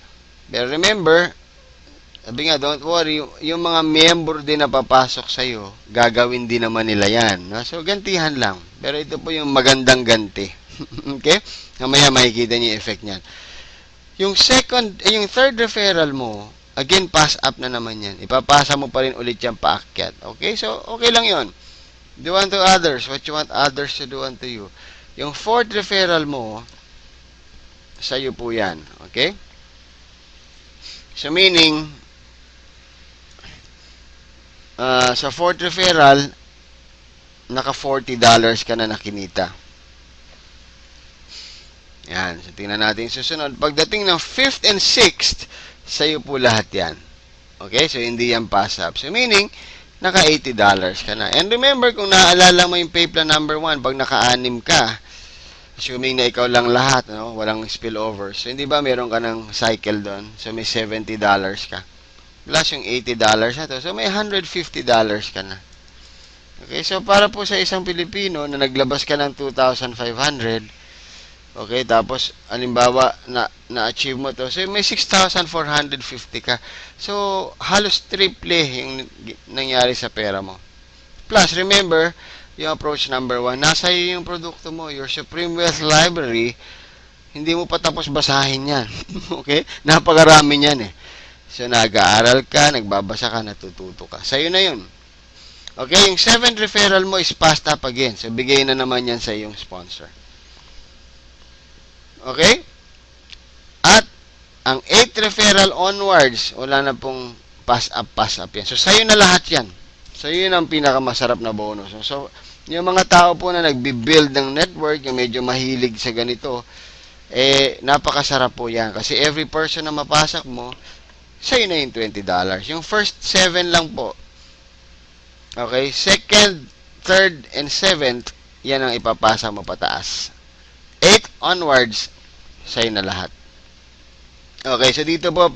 Pero remember, sabi nga, don't worry, yung mga member din na papasok sa'yo, gagawin din naman nila yan. So, gantihan lang. Pero ito po yung magandang ganti. Okay? Mamaya makikita niyo yung effect niyan. Yung third referral mo, again, pass up na naman yan. Ipapasa mo pa rin ulit yan paakyat. Okay? So, okay lang yon. Do unto others what you want others to do unto you. Yung fourth referral mo, sa'yo po yan. Okay? So, meaning, sa fourth referral, naka $40 ka na nakinita. Yan. So, tingnan natin yung susunod. Pagdating ng 5th and 6th, sa'yo po lahat yan. Okay? So, hindi yan pass up. So, meaning, naka $80 ka na. And remember, kung naaalala mo yung pay plan number 1, pag naka-anim ka, assuming na ikaw lang lahat, no? Walang spillover. So, hindi ba meron ka ng cycle doon? So, may $70 ka. Plus yung $80 na to. So, may $150 ka na. Okay? So, para po sa isang Pilipino na naglabas ka ng 2,500, okay? Tapos, alimbawa, na-achieve mo to. So, may 6,450 ka. So, halos triple yung nangyari sa pera mo. Plus, remember, yung approach number 1, nasa iyo yung produkto mo, your Supreme Wealth Library, hindi mo pa tapos basahin yan. Okay? Napakarami niyan eh. So, nag-aaral ka, nagbabasa ka, natututo ka. Sa'yo na yun. Okay? Yung 7th referral mo is passed up again. So, bigay na naman yan sa iyong sponsor. Okay? At, ang 8th referral onwards, wala na pong pass up yan. So, sa'yo na lahat yan. So, yun ang pinakamasarap na bonus. So, yung mga tao po na nagbi-build ng network, yung medyo mahilig sa ganito, napakasarap po yan. Kasi every person na mapasok mo, sa'yo na yung $20. Yung first 7 lang po. Okay? 2nd, 3rd, and 7th, yan ang ipapasa mo pataas. 8 onwards, sa'yo na lahat. Okay, so dito po,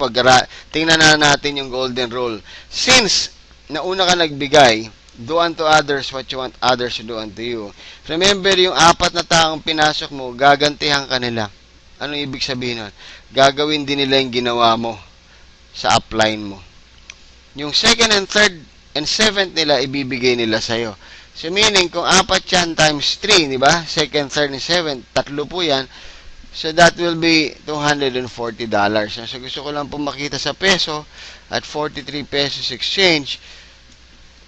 tingnan na natin yung golden rule. Since, nauna ka nagbigay, do unto others what you want others to do unto you. Remember, yung 4 na taong pinasok mo, gagantihan ka nila. Anong ibig sabihin nun? Gagawin din nila yung ginawa mo sa upline mo. Yung 2nd and 3rd and 7th nila, ibibigay nila sa'yo. So, meaning, kung 4 yan times 3, di ba? 2nd, 3rd, and 7th, 3 po yan. So, that will be $240. So, gusto ko lang po makita sa peso at 43 pesos exchange,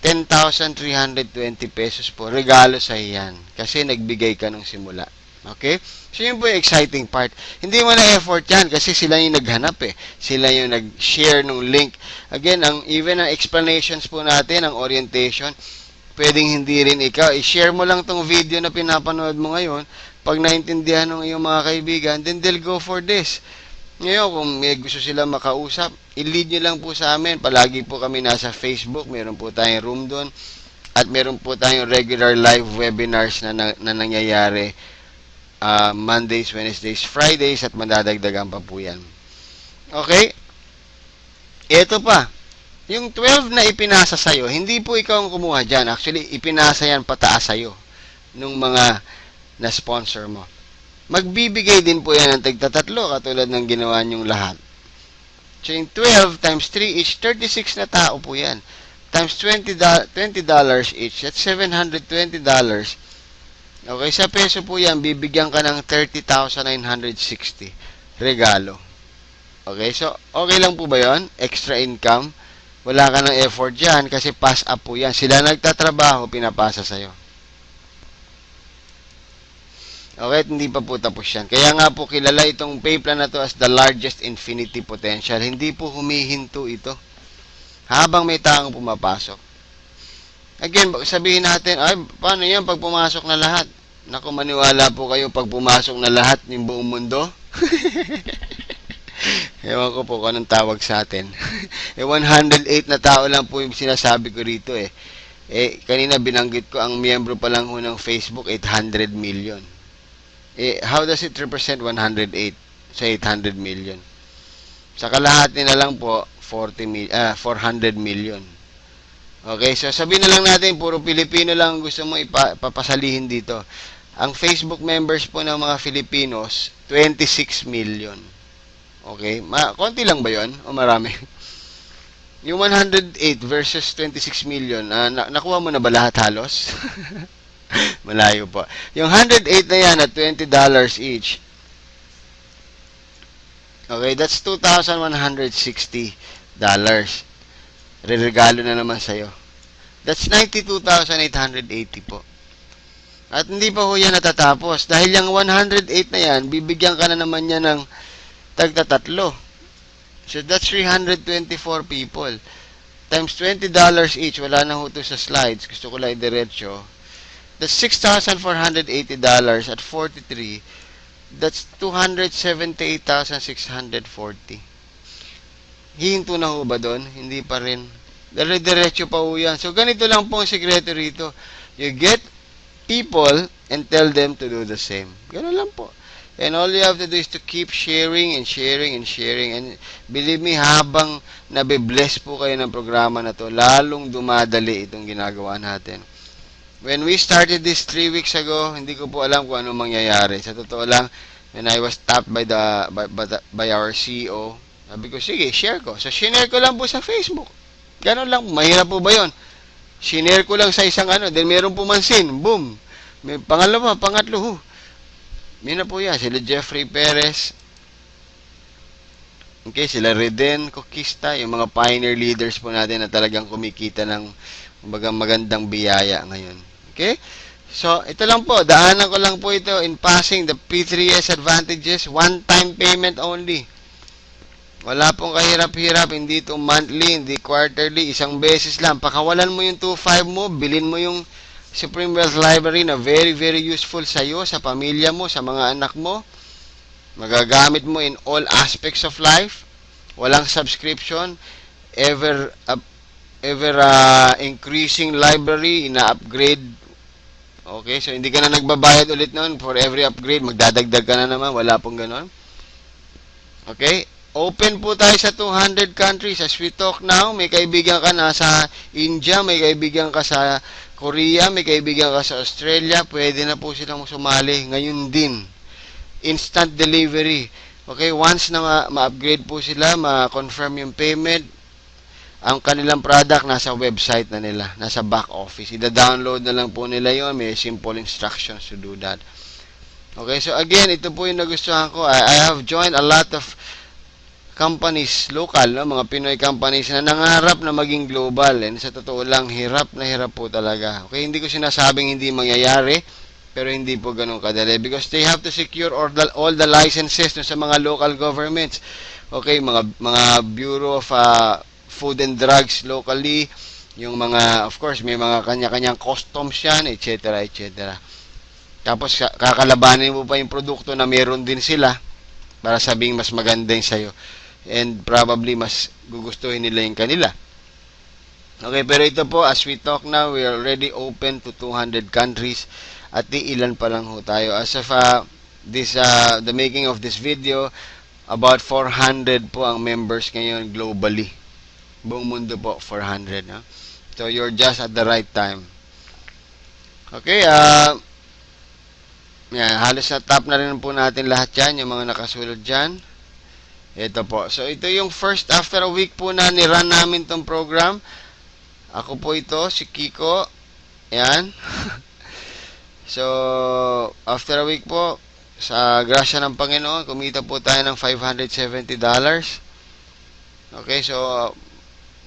10,320 pesos po. Regalo sa iyan. Kasi nagbigay ka nung simula. Okay? So, yun po yung exciting part. Hindi mo na effort yan kasi sila yung naghanap eh. Sila yung nag-share nung link. Again, even ang explanations po natin, ang orientation, pwedeng hindi rin ikaw. I-share mo lang tong video na pinapanood mo ngayon. Pag naintindihan ng iyong mga kaibigan, then they'll go for this. Ngayon, kung may gusto sila makausap, i-lead nyo lang po sa amin. Palagi po kami nasa Facebook. Meron po tayong room doon. At meron po tayong regular live webinars na nangyayari Mondays, Wednesdays, Fridays at madadagdagan pa po yan. Okay? Ito pa. Yung 12 na ipinasa sa'yo, hindi po ikaw ang kumuha dyan. Actually, ipinasa yan pataas sa'yo nung mga na-sponsor mo. Magbibigay din po yan ng tigtatatlo katulad ng ginawa nyong lahat. So, yung 12 times 3 each, 36 na tao po yan. Times $20 each, that's $720. Okay, sa peso po yan, bibigyan ka ng 30,960 regalo. Okay, so, okay lang po ba yon? Extra income. Wala ka ng effort dyan kasi pass up po yan. Sila nagtatrabaho, pinapasa sa'yo. Okay, hindi pa po tapos yan. Kaya nga po kilala itong pay plan na to as the largest infinity potential. Hindi po humihinto ito habang may taong pumapasok. Again, sabihin natin, ay, paano yan pag pumasok na lahat? Naku, maniwala po kayo pag pumasok na lahat ng buong mundo. Ewan ko po kung anong tawag sa atin. 108 na tao lang po yung sinasabi ko rito eh. Kanina binanggit ko, ang miyembro pa lang ho ng Facebook, 800 million. How does it represent 108 sa 800 million? Sa kalahati na lang po, 400 million. Okay, so sabihin na lang natin, puro Pilipino lang gusto mo ipapasalihin dito. Ang Facebook members po ng mga Filipinos, 26 million. Okay, konti lang ba yon o marami? Yung 108 versus 26 million, nakuha mo na ba lahat halos? Malayo po. Yung 108 na yan at $20 each. Okay, that's $2,160. Regalo na naman sa'yo. That's 92,880 po. At hindi pa ho yan natatapos. Dahil yung 108 na yan, bibigyan ka na naman yan ng tagtatatlo. So, that's 324 people. Times $20 each. Wala na ho to sa slides. Gusto ko lang diretso. That's $6,480 at 43. That's 278,640. Hihinto na ho ba doon? Hindi pa rin. Dire-diretso pa ho yan. So, ganito lang po ang sikreto rito. You get people and tell them to do the same. Ganun lang po. And all you have to do is to keep sharing and sharing and sharing. And believe me, habang nabibless po kayo ng programa na to, lalong dumadali itong ginagawa natin. When we started this 3 weeks ago, hindi ko po alam kung ano mangyayari. Sa totoo lang, when I was tapped by our CEO, sabi ko, sige, share ko. So, shinare ko lang po sa Facebook. Ganun lang. Mahirap po ba yun? Shinare ko lang sa isang then meron pumansin. Boom. May pangalawa, pangatlo. Yun na po yan. Sila Jeffrey Perez. Okay, sila Reden Kokista. Yung mga pioneer leaders po natin na talagang kumikita ng magandang biyaya ngayon. Okay? So, ito lang po. Daanan ko lang po ito in passing the P3S advantages. One-time payment only. Wala pong kahirap-hirap. Hindi ito monthly, hindi quarterly. Isang beses lang. Pakawalan mo yung 2.5 mo. Bilin mo yung Supreme Wealth Library na very, very useful sa iyo, sa pamilya mo, sa mga anak mo. Magagamit mo in all aspects of life. Walang subscription. Ever increasing library, ina-upgrade. Okay, so hindi ka na nagbabayad ulit noon for every upgrade. Magdadagdag ka na naman. Wala pong ganon. Okay, open po tayo sa 200 countries. As we talk now, may kaibigan ka na sa India, may kaibigan ka sa Korea, may kaibigan ka sa Australia, pwede na po silang sumali. Ngayon din, instant delivery. Okay, once na ma-upgrade po sila, ma-confirm yung payment, ang kanilang product nasa website na nila, nasa back office. Ida-download na lang po nila yon. May simple instructions to do that. Okay, so again, ito po yung nagustuhan ko. I have joined a lot of companies, local, no? Mga Pinoy companies na nangarap na maging global. And sa totoo lang, hirap na hirap po talaga. Okay, hindi ko sinasabing hindi mangyayari, pero hindi po ganun kadali. Because they have to secure all the licenses no, sa mga local governments. Okay, mga Bureau of Food and Drugs locally, yung mga, of course, may mga kanya-kanyang customs yan, etc., etc. Tapos, kakalabanin mo pa yung produkto na meron din sila para sabing mas maganda yung sa'yo. And probably mas gugustuhin nila yung kanila. Okay, pero ito po, as we talk now, we are already open to 200 countries at di ilan pa lang ho tayo. As of the making of this video, about 400 po ang members ngayon globally. Buong mundo po, 400. No? So, you're just at the right time. Okay, halos na top na rin po natin lahat yan, yung mga nakasulod dyan. Ito po. So, ito yung first after a week po na nirun namin tong program. Ako po ito, si Kiko. Yan. So, after a week po, sa grasya ng Panginoon, kumita po tayo ng $570. Okay, so,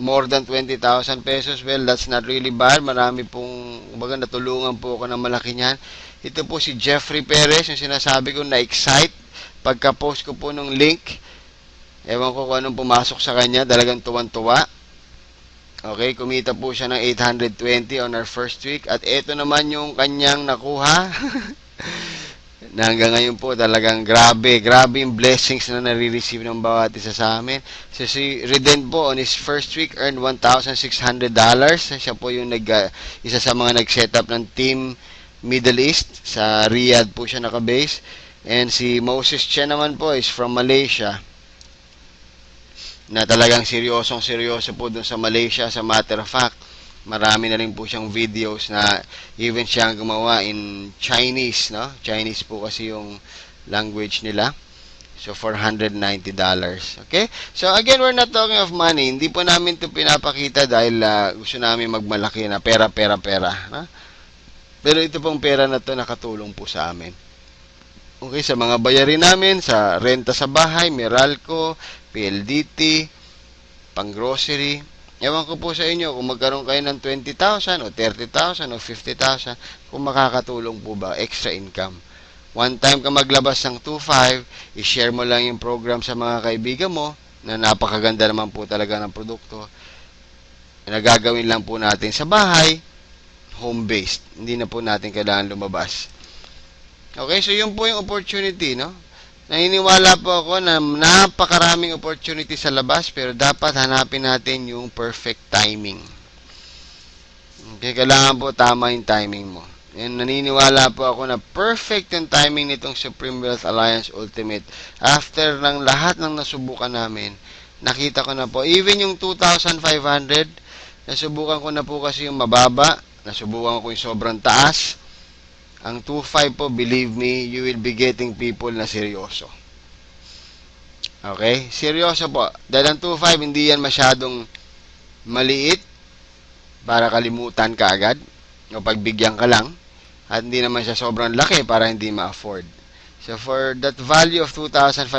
more than 20,000 pesos. Well, that's not really bad. Marami pong, kumbaga, natulungan po ako ng malaki niyan. Ito po si Jeffrey Perez, yung sinasabi ko na-excite. Pagka-post ko po ng link, ewan ko kung anong pumasok sa kanya, talagang tuwan-tuwa. Okay, kumita po siya ng 820 on our first week. At ito naman yung kanyang nakuha. Na hanggang ngayon po talagang grabe yung blessings na nare-receive ng bawat isa sa amin. So si Reden po on his first week earned $1,600. Siya po yung isa sa mga nag-set up ng Team Middle East. Sa Riyadh po siya nakabase. And si Moses Chen naman po is from Malaysia. Na talagang seryoso po dun sa Malaysia. Sa matter of fact, marami na rin po siyang videos na even siyang gumawa in Chinese, no? Chinese po kasi yung language nila. So, $490. Okay? So, again, we're not talking of money. Hindi po namin ito pinapakita dahil gusto namin magmalaki na pera. Ha? Pero ito pong pera na to nakatulong po sa amin. Okay, sa mga bayarin namin, sa renta sa bahay, Meralco, PLDT, pang-grocery. Ewan ko po sa inyo kung magkaroon kayo ng 20,000 o 30,000 o 50,000, kung makakatulong po ba, extra income. One time ka maglabas ng 2.5, i-share mo lang yung program sa mga kaibigan mo, na napakaganda naman po talaga ng produkto. Nagagawin lang po natin sa bahay, home-based. Hindi na po natin kailangan lumabas. Okay, so yun po yung opportunity, no? Naniniwala po ako na napakaraming opportunity sa labas, pero dapat hanapin natin yung perfect timing. Okay, kailangan po tama yung timing mo. And naniniwala po ako na perfect yung timing nitong Supreme Wealth Alliance Ultimate. After ng lahat ng nasubukan namin, nakita ko na po, even yung 2,500, nasubukan ko na po kasi yung mababa, nasubukan ko yung sobrang taas. Ang 2.5 po, believe me, you will be getting people na seryoso. Okay? Seryoso po. Dahil ang 2.5, hindi yan masyadong maliit para kalimutan ka agad o pagbigyan ka lang. At hindi naman siya sobrang laki para hindi ma-afford. So, for that value of 2,500,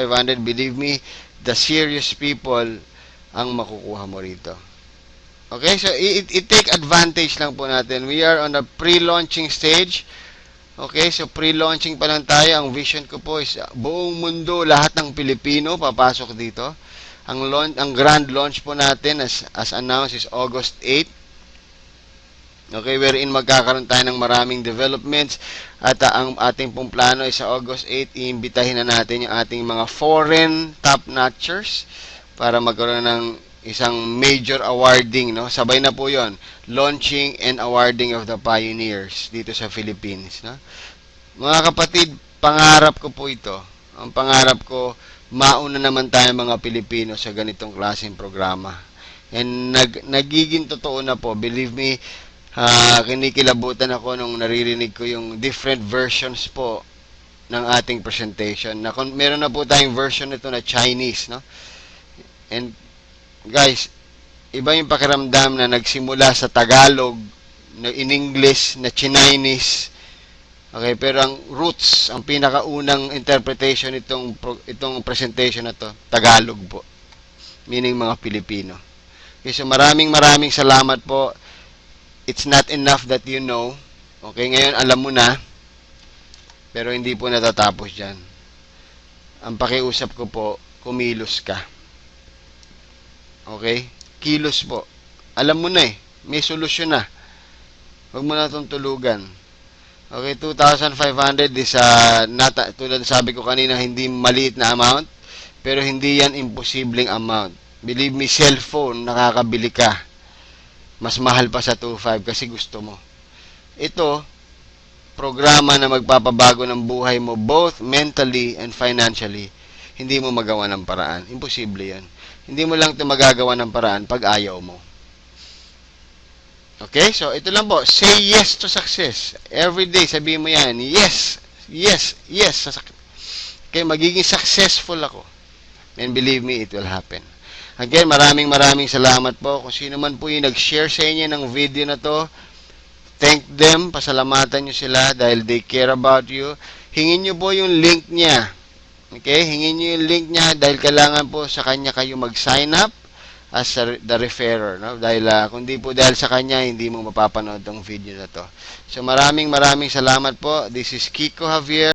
believe me, the serious people ang makukuha mo rito. Okay? So, i-take advantage lang po natin. We are on a pre-launching stage. Okay, so pre-launching pa lang tayo. Ang vision ko po is buong mundo, lahat ng Pilipino papasok dito. Ang grand launch po natin as announced is August 8. Okay, wherein magkakaroon tayo ng maraming developments at ang ating pong plano is sa August 8, iimbitahin na natin yung ating mga foreign top-notchers para magkaroon ng isang major awarding, no? Sabay na po 'yon, launching and awarding of the pioneers dito sa Philippines, no? Mga kapatid, pangarap ko po ito. Ang pangarap ko, mauna naman tayo mga Pilipino sa ganitong klaseng programa. And nagiging totoo na po, believe me, kinikilabutan ako nung naririnig ko yung different versions po ng ating presentation. Meron na po tayong version nito na Chinese, no? And guys, iba yung pakiramdam na nagsimula sa Tagalog, na in English, na Chinese. Okay, pero ang roots, ang pinakaunang interpretation itong presentation na to, Tagalog po. Meaning mga Pilipino. Okay, so maraming salamat po. It's not enough that you know. Okay, ngayon alam mo na. Pero hindi po natatapos dyan. Ang pakiusap ko po, kumilos ka. Okay? Kilos po. Alam mo na eh. May solusyon na. Huwag mo na itong tulugan. Okay, 2,500 is tulad sabi ko kanina, hindi maliit na amount. Pero hindi yan imposibleng amount. Believe me, cellphone, nakakabili ka. Mas mahal pa sa 2.5 kasi gusto mo. Ito, programa na magpapabago ng buhay mo both mentally and financially. Hindi mo magawa ng paraan. Imposible yan. Hindi mo lang ito magagawa ng paraan pag ayaw mo. Okay? So, ito lang po. Say yes to success. Every day, sabihin mo yan, yes, yes, yes. Okay, magiging successful ako. And believe me, it will happen. Again, maraming salamat po. Kung sino man po yung nag-share sa inyo ng video na to, thank them. Pasalamatan nyo sila dahil they care about you. Hingin nyo po yung link niya. Okay, hingin nyo yung link niya dahil kailangan po sa kanya kayo mag-sign up as the referrer, no? Dahil kung di po dahil sa kanya, hindi mo mapapanood tong video na to. So maraming salamat po. This is Kiko Javier.